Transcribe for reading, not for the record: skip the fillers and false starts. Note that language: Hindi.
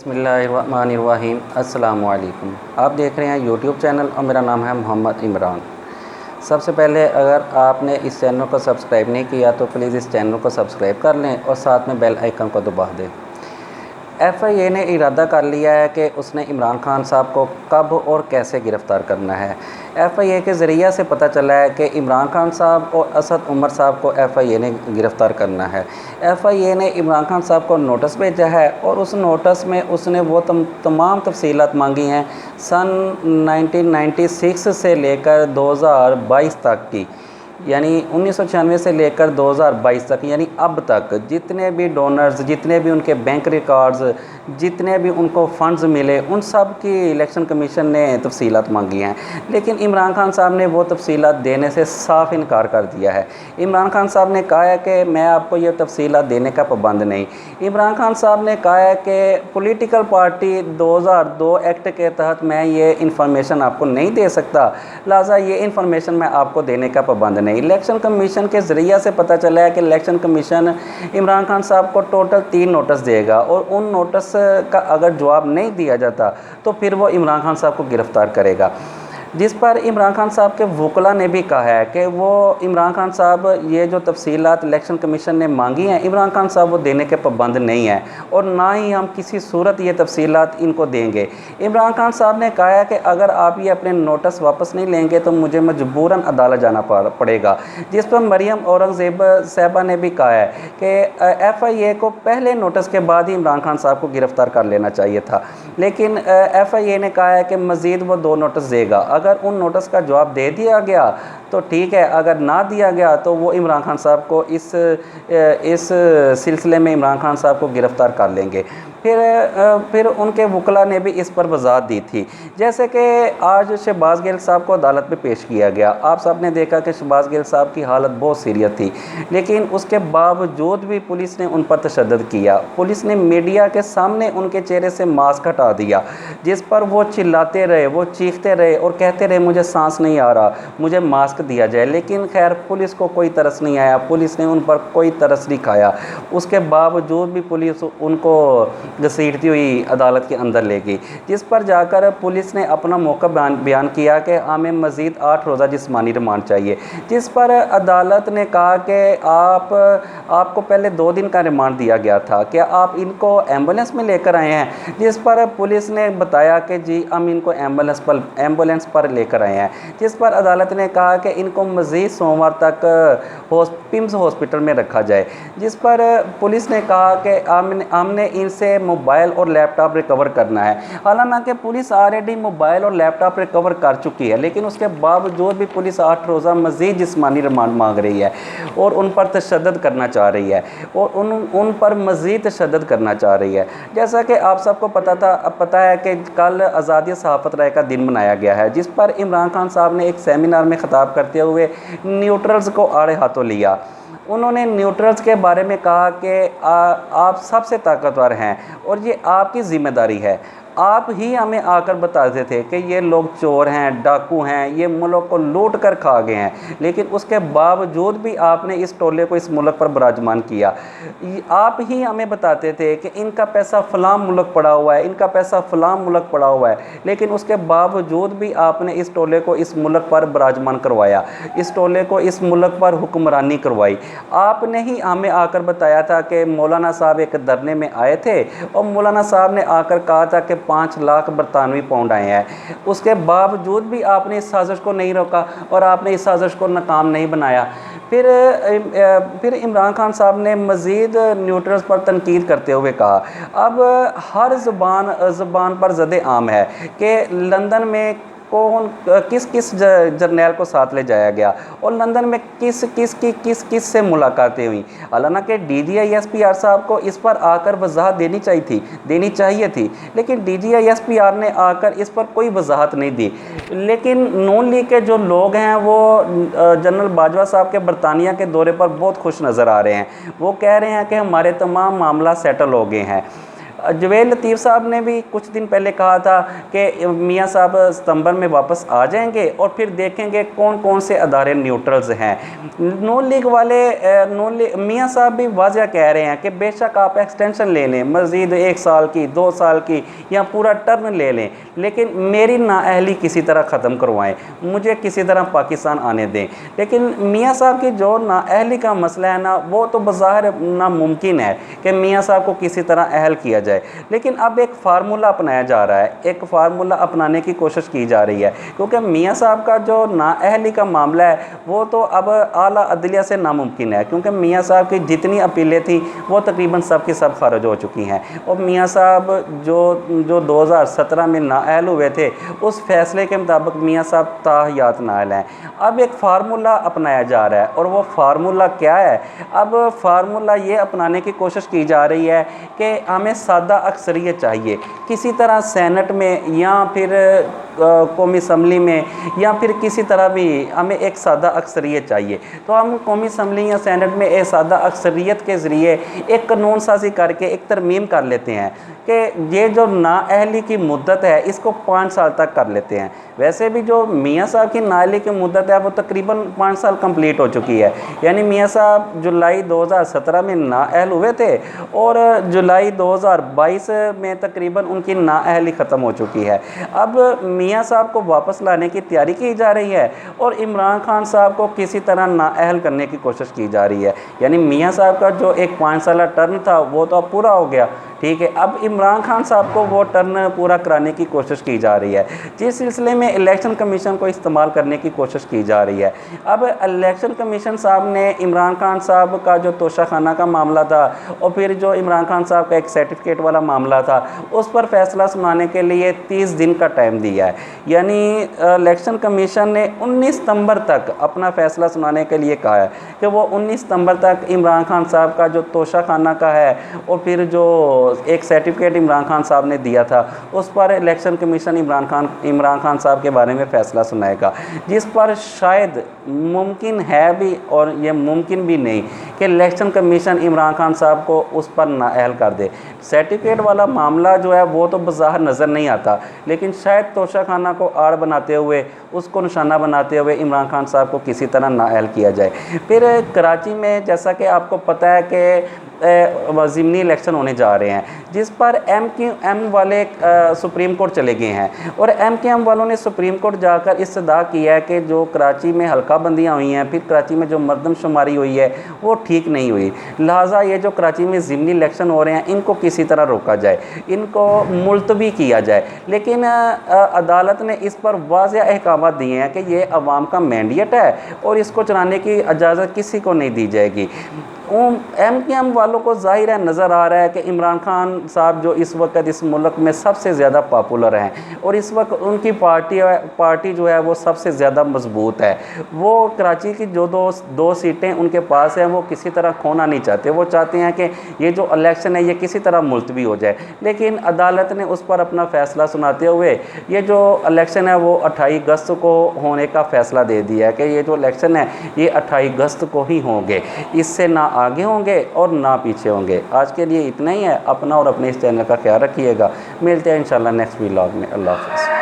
बिस्मिल्लाहिर्रहमानिर्रहीम। अस्सलाम वालेकुम। आप देख रहे हैं यूट्यूब चैनल और मेरा नाम है मोहम्मद इमरान। सबसे पहले अगर आपने इस चैनल को सब्सक्राइब नहीं किया तो प्लीज़ इस चैनल को सब्सक्राइब कर लें और साथ में बेल आइकन को दबा दें। FIA ने इरादा कर लिया है कि उसने इमरान खान साहब को कब और कैसे गिरफ़्तार करना है। FIA के ज़रिए से पता चला है कि इमरान खान साहब और असद उमर साहब को FIA ने गिरफ़्तार करना है। FIA ने इमरान खान साहब को नोटिस भेजा है और उस नोटिस में उसने वो तमाम तफसीलात मांगी हैं सन 1996 से लेकर 2022 तक की, यानी 1996 से लेकर 2022 तक, यानी अब तक जितने भी डोनर्स, जितने भी उनके बैंक रिकॉर्ड्स, जितने भी उनको फ़ंड्स मिले, उन सब की इलेक्शन कमीशन ने तफसीलात मांगी हैं। लेकिन इमरान खान साहब ने वो तफसीलात देने से साफ़ इनकार कर दिया है। इमरान खान साहब ने कहा है कि मैं आपको ये तफसीलात देने का पाबंद नहीं। इमरान खान साहब ने कहा है कि पॉलिटिकल पार्टी 2002 एक्ट के तहत मैं ये इंफॉर्मेशन आपको नहीं दे सकता, लिहाजा ये इंफॉर्मेशन मैं आपको देने का पाबंद नहीं। इलेक्शन कमीशन के ज़रिए से पता चला है कि इलेक्शन कमीशन इमरान खान साहब को टोटल 3 नोटिस देगा और उन नोटिस का अगर जवाब नहीं दिया जाता तो फिर वो इमरान खान साहब को गिरफ़्तार करेगा, जिस पर इमरान खान साहब के वकला ने भी कहा है कि वो इमरान खान साहब ये जो तफसीलात इलेक्शन कमीशन ने मांगी हैं, इमरान खान साहब वो देने के पाबंद नहीं है और ना ही हम किसी सूरत ये तफसीलात इनको देंगे। इमरान खान साहब ने कहा है कि अगर आप ये अपने नोटिस वापस नहीं लेंगे तो मुझे मजबूरन अदालत जाना पड़ेगा, जिस पर मरियम औरंगज़ेब साहबा ने भी कहा है कि FIA को पहले नोटिस के बाद ही इमरान खान साहब को गिरफ़्तार कर लेना चाहिए था। लेकिन FIA ने कहा है कि मज़ीद वो 2 नोटिस देगा। अगर उन नोटिस का जवाब दे दिया गया तो ठीक है, अगर ना दिया गया तो वो इमरान खान साहब को इस सिलसिले में इमरान खान साहब को गिरफ़्तार कर लेंगे। फिर उनके वकला ने भी इस पर वजाहत दी थी, जैसे कि आज शहबाज गिल साहब को अदालत में पेश किया गया। आप सब ने देखा कि शहबाज गिल साहब की हालत बहुत सीरियस थी, लेकिन उसके बावजूद भी पुलिस ने उन पर तशद्दुद किया। पुलिस ने मीडिया के सामने उनके चेहरे से मास्क हटा दिया, जिस पर वो चिल्लाते रहे, वो चीखते रहे और कहते रहे मुझे सांस नहीं आ रहा, मुझे मास्क दिया जाए। लेकिन खैर पुलिस को कोई तरस नहीं आया, पुलिस ने उन पर कोई तरस नहीं खाया। उसके बावजूद भी पुलिस उनको घसीटती हुई अदालत के अंदर ले गई, जिस पर जाकर पुलिस ने अपना मौका बयान किया कि हमें मज़ीद 8 रोज़ा जिस्मानी रिमांड चाहिए, जिस पर अदालत ने कहा कि आपको पहले 2 दिन का रिमांड दिया गया था, क्या आप इनको एम्बुलेंस में लेकर आए हैं? जिस पर पुलिस ने बताया कि जी हम इनको एम्बुलेंस पर लेकर आए हैं, जिस पर अदालत ने कहा कि इनको मज़ीद सोमवार तक पिम्स हॉस्पिटल में रखा जाए, जिस पर पुलिस ने कहा कि हमने इनसे मोबाइल और लैपटॉप रिकवर करना है। हालांकि पुलिस ऑलरेडी मोबाइल और लैपटॉप रिकवर कर चुकी है, लेकिन उसके बावजूद भी पुलिस 8 रोज़ा मज़ीद जिस्मानी रिमांड मांग रही है और उन पर तशद्दुद करना चाह रही है और उन पर मज़ीद तशद्दुद करना चाह रही है। जैसा कि आप सबको पता है कि कल आज़ादी सहाफ़त राय का दिन मनाया गया है, जिस पर इमरान खान साहब ने एक सेमिनार में ख़िताब करते हुए न्यूट्रल्स को आड़े हाथों लिया। उन्होंने न्यूट्रल्स के बारे में कहा कि आप सबसे ताकतवर हैं और ये आपकी ज़िम्मेदारी है। आप ही हमें आकर बताते थे कि ये लोग चोर हैं, डाकू हैं, ये मुल्क को लूट कर खा गए हैं, लेकिन उसके बावजूद भी आपने इस टोले को इस मुल्क पर विराजमान किया। आप ही हमें बताते थे कि इनका पैसा फ़लाँ मुल्क पड़ा हुआ है, इनका पैसा फ़लाँ मुल्क पड़ा हुआ है, लेकिन उसके बावजूद भी आपने इस टोले को इस मुल्क पर विराजमान करवाया, इस टोले को इस मुल्क पर हुक्मरानी करवाई। आपने ही हमें आकर बताया था कि मौलाना साहब एक धरने में आए थे और मौलाना साहब ने आकर कहा था कि 5 लाख बरतानवी पाउंड आए हैं। उसके बावजूद भी आपने इस साजिश को नहीं रोका और आपने इस साजिश को नाकाम नहीं बनाया। फिर इमरान खान साहब ने मज़ीद न्यूट्रल्स पर तनकीद करते हुए कहा, अब हर ज़बान पर ज़द आम है कि लंदन में किस जर्नैल को साथ ले जाया गया और लंदन में किस से मुलाकातें हुई। हालांकि DGISPR साहब को इस पर आकर वजाहत देनी चाहिए थी, लेकिन DGISPR ने आकर इस पर कोई वजाहत नहीं दी। लेकिन नून लीग के जो लोग हैं वो जनरल बाजवा साहब के बरतानिया के दौरे पर बहुत खुश नज़र आ रहे हैं। वो कह रहे हैं कि हमारे तमाम मामला सेटल हो गए हैं। जवेद लतीफ़ साहब ने भी कुछ दिन पहले कहा था कि मियाँ साहब सितंबर में वापस आ जाएंगे और फिर देखेंगे कौन कौन से अदारे न्यूट्रल्स हैं। नून लीग वाले मियाँ साहब भी वाज़ह कह रहे हैं कि बेशक आप एक्सटेंशन ले लें, मज़ीद 1 साल की, 2 साल की या पूरा टर्म ले लें, लेकिन मेरी नाअहली किसी तरह ख़त्म करवाएं, मुझे किसी तरह पाकिस्तान आने दें। लेकिन मियाँ साहब की जो नाअहली का मसला है ना, वो तो बज़ाहिर नामुमकिन है कि मियाँ साहब को किसी तरह अहल किया जाए। लेकिन अब एक फार्मूला अपनाया जा रहा है, एक फार्मूला अपनाने की कोशिश की जा रही है, क्योंकि मियाँ साहब का जो नाअहली का मामला है वो तो अब आला अदलिया से नामुमकिन है, क्योंकि मियाँ साहब की जितनी अपीलें थी वो तकरीबन सब की सब खारिज हो चुकी हैं। और मियाँ साहब जो 2017 में नाअहल हुए थे, उस फैसले के मुताबिक मियाँ साहब ताहयात नाअहल हैं। अब एक फार्मूला अपनाया जा रहा है, और वो फार्मूला क्या है? अब फार्मूला ये अपनाने की कोशिश की जा रही है कि हमें सादा अक्सरियत चाहिए, किसी तरह सेनेट में या फिर कौमी असम्बली में या फिर किसी तरह भी हमें एक सादा अक्सरियत चाहिए। तो हम कौमी असम्बली या सेनेट में एक सादा अक्सरियत के ज़रिए एक कानून साजी करके एक तरमीम कर लेते हैं कि ये जो नाअहली की मुद्दत है इसको 5 साल तक कर लेते हैं। वैसे भी जो मियाँ साहब की नाअहली की मुद्दत है वो तकरीबन 5 साल कंप्लीट हो चुकी है, यानी मियाँ साहब जुलाई 2017 में नाअहल हुए थे और जुलाई 2022 में तकरीबन उनकी नाअहली ख़त्म हो चुकी है। अब मियाँ साहब को वापस लाने की तैयारी की जा रही है और इमरान खान साहब को किसी तरह नाअहल करने की कोशिश की जा रही है। यानी मियाँ साहब का जो एक 5 साल टर्म था वो तो अब पूरा हो गया, ठीक है। अब इमरान खान साहब को वो टर्न पूरा कराने की कोशिश की जा रही है, जिस सिलसिले में इलेक्शन कमीशन को इस्तेमाल करने की कोशिश की जा रही है। अब इलेक्शन कमीशन साहब ने इमरान खान साहब का जो तोशाखाना का मामला था और फिर जो इमरान खान साहब का एक सर्टिफिकेट वाला मामला था, उस पर फैसला सुनाने के लिए 30 दिन का टाइम दिया है। यानी इलेक्शन कमीशन ने 19 सितंबर तक अपना फ़ैसला सुनाने के लिए कहा है कि वो 19 सितंबर तक इमरान खान साहब का जो तोशाखाना का है और फिर जो एक सर्टिफिकेट इमरान खान साहब ने दिया था उस पर इलेक्शन कमीशन इमरान खान साहब के बारे में फ़ैसला सुनाएगा, जिस पर शायद मुमकिन है भी और ये मुमकिन भी नहीं कि इलेक्शन कमीशन इमरान खान साहब को उस पर नाअहल कर दे। सर्टिफिकेट वाला मामला जो है वो तो बाज़ाहिर नज़र नहीं आता, लेकिन शायद तोशाखाना को आड़ बनाते हुए, उसको निशाना बनाते हुए इमरान खान साहब को किसी तरह नाअहल किया जाए। फिर कराची में जैसा कि आपको पता है कि ज़िमनी इलेक्शन होने जा रहे हैं, जिस पर MQM वाले सुप्रीम कोर्ट चले गए हैं और MQM वालों ने सुप्रीम कोर्ट जाकर इस्तदा किया है कि जो कराची में हल्का बंदियाँ हुई हैं, फिर कराची में जो मरदमशुमारी हुई है वो ठीक नहीं हुई, लिहाजा ये जो कराची में ज़िमनी इलेक्शन हो रहे हैं इनको किसी तरह रोका जाए, इनको मुलतवी किया जाए। लेकिन अदालत ने इस पर वाज़ेह अहकाम दिए हैं कि ये अवाम का मैंडेट है और इसको चलाने की इजाज़त किसी को नहीं दी जाएगी। MQM वालों को ज़ाहिर है नज़र आ रहा है कि इमरान खान साहब जो इस वक्त इस मुल्क में सबसे ज़्यादा पॉपुलर हैं और इस वक्त उनकी पार्टी जो है वो सबसे ज़्यादा मजबूत है। वो कराची की जो दो सीटें उनके पास हैं वो किसी तरह खोना नहीं चाहते, वो चाहते हैं कि ये जो इलेक्शन है ये किसी तरह मुलतवी हो जाए। लेकिन अदालत ने उस पर अपना फ़ैसला सुनाते हुए ये जो इलेक्शन है वो 28 अगस्त को होने का फ़ैसला दे दिया है कि ये जो इलेक्शन है ये 28 अगस्त को ही होंगे, इससे ना आगे होंगे और ना पीछे होंगे। आज के लिए इतना ही है। अपना और अपने इस चैनल का ख्याल रखिएगा। मिलते हैं इंशाल्लाह नेक्स्ट व्लॉग में। अल्लाह हाफ़िज़।